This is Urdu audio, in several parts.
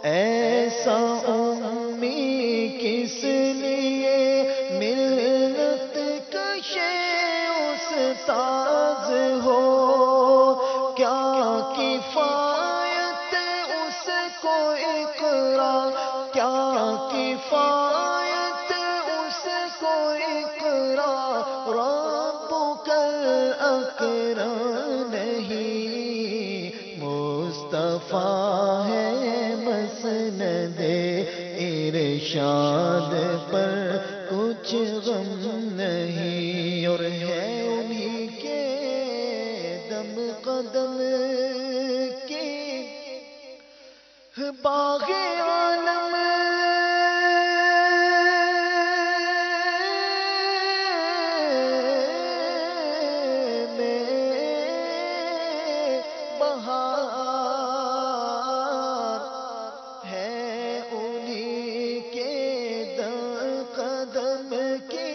ایسا امی کس لیے ملت کشے استاذ ہو، کیا کفایت اس کو اقرا، کیا کفایت اس کو اقرا، ربک الاکرم نہیں، مصطفیٰ ہے مسند ارشاد پر کچھ غم نہیں، اور ہے انہی کے دم قدم کی باغ عالم میں بہار، ہے انہی کے دم قدم کی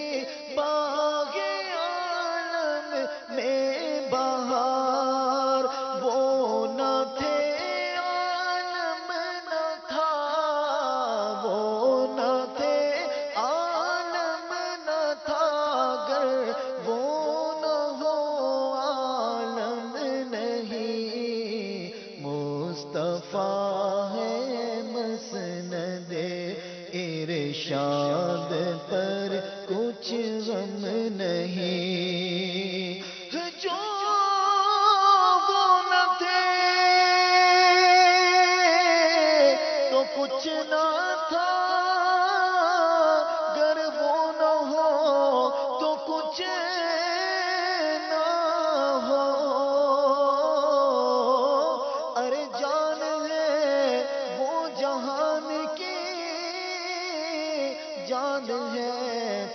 باغ عالم میں بہار، وہ نہ تھے عالم نہ تھا، وہ نہ تھے عالم نہ تھا، گر وہ نہ ہو عالم نہیں، مصطفیٰ ہے مسند ارشاد پر کچھ غم نہیں، جو وہ نہ تھے تو کچھ نہ تھا، گر وہ نہ ہو تو کچھ نہ ہو، ارے جان ہے وہ جہان کی، جان ہے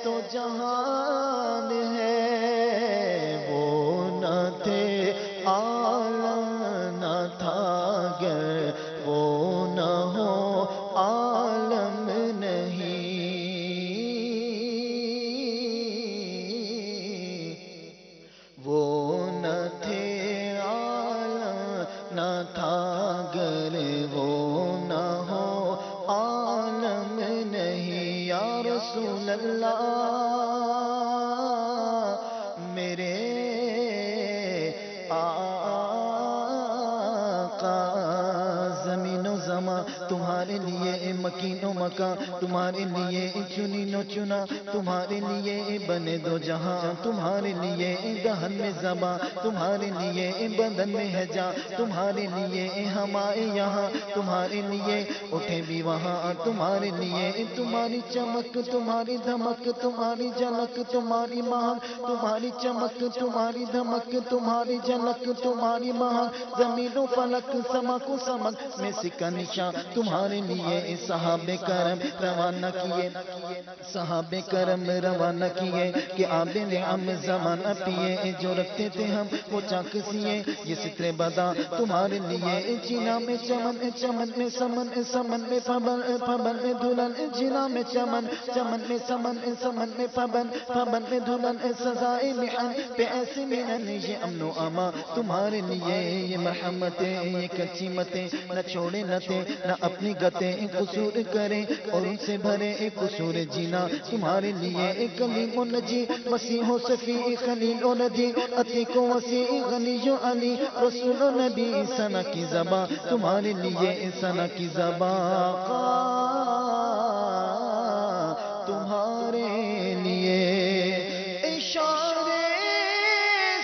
تو جہان ہے، وہ نہ تھے عالم نہ تھا، گر وہ نہ ہو عالم نہیں، وہ نہ تھے عالم نہ تھا، گر وہ نہ ہو عالم نہیں، یا رسول اللہ میرے آقا، زمین و زمان تمہارے لیے مکین و مکان، تمہارے لیے چنین و چنا، تمہارے لیے بنے دو جہاں، تمہارے لیے دہن میں زباں، تمہارے لیے بدن میں ہے جاں، تمہارے لیے ہم آئے یہاں، تمہارے لیے اٹھے بھی وہاں، تمہارے لیے تمہاری چمک، تمہاری دھمک، تمہاری جھلک، تمہاری مہک، تمہاری چمک، تمہاری دھمک، تمہاری جھلک، تمہاری مہک، زمین و فلک سما کو سمک میں سکا نشان، تمہارے لیے صحابہ کرم روانہ کیے، صحابہ کرم روانہ کیے کہ آب نعم زمانہ پیے، جو رکھتے تھے ہم وہ چاک سیے، یہ ستر بدا تمہارے لیے، جینا میں چمن، چمن میں سمن، سمن میں پھبن، پھبن میں دھلن، جینا میں چمن، چمن میں سمن، سمن میں پھبن، پھبن میں دھلن، سزائے محن پہ ایسی منن، یہ امن و امان تمہارے لیے، یہ مرحمتیں، یہ کچی متیں، نہ چھوڑے نہ تھے نہ اپنی گتیں قصور کریں، اور ان سے بھرے قصور جینا تمہارے لیے، کلیم و نجی مسیح و صفی خلیل و ندی، عتیق و وسیع غنی و علی رسول و نبی، ثنا کی زبان تمہارے لیے، ثنا کی زبان تمہارے لیے، اشارے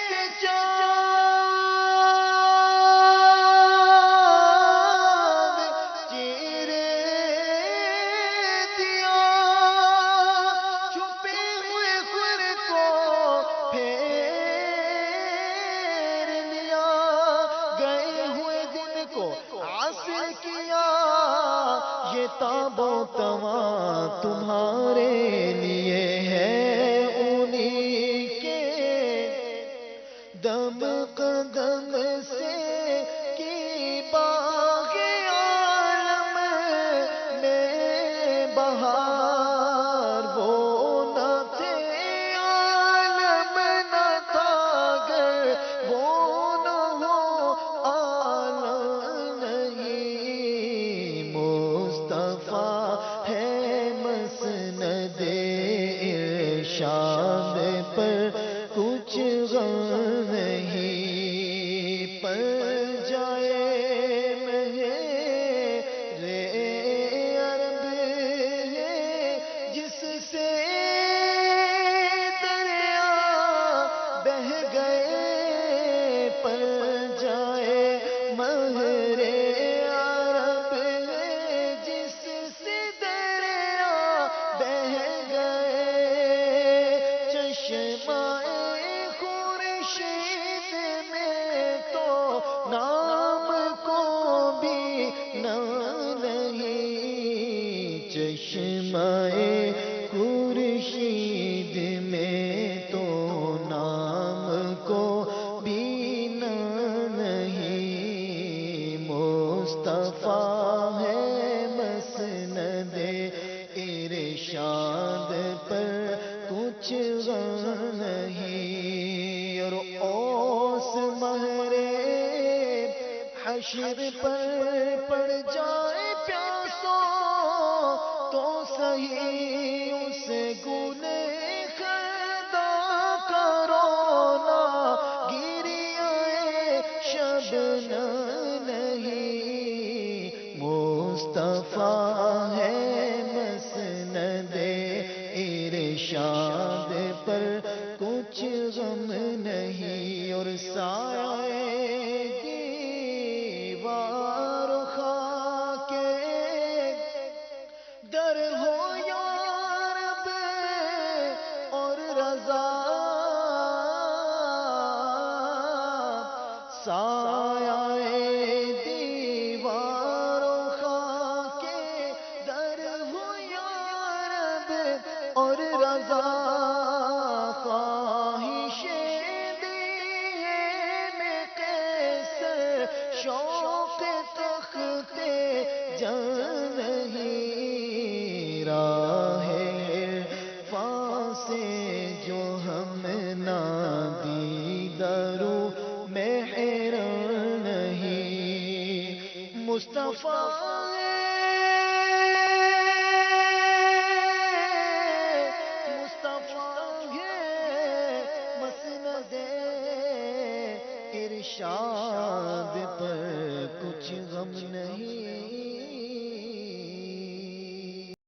سے چاند چیرے دیا، چھپے ہوئے خور کو پھیر لیا، گئے ہوئے دن کو عصر کیا، یہ تاب و تواں تمہارے لیے ہے، انہی کے دم قدم سے کی باغ عالم میں بہار، وہ نہ تھے عالم نہ تھا، گر وہ نہ ہو عالم نہیں، ارشاد پر کچھ غم نہیں، پر جائے مہرے عرب جس سے دریا بہہ گئے، پر جائے مہرے عرب جس سے دریا بہہ گئے، چشمہ خورشید میں تو نام کو بھی نہ نہیں، چشمہ خورشید میں تو نام کو بھی نہ نہیں، مصطفیٰ ہے مسند ارشاد پر کچھ غم نہیں، اور اوس مہرے حشر پر پڑ جائے پیاسوں تو صحیح اسے گلے خدا کرو نا، گریہ شبنم نہیں، مصطفیٰ ہے مسند ارشاد پر کچھ غم نہیں، اور سایہ دیوار خاک در ہو یا رب اور رضا، سایہ دیوار خاک در ہو یا رب اور رضا، خواہش دیے میں قیصر شوق تخت جان نہیں، راہ عرفان سے جو ہم نہ دیدرو مہر نہیں، مصطفیٰ مسند ارشاد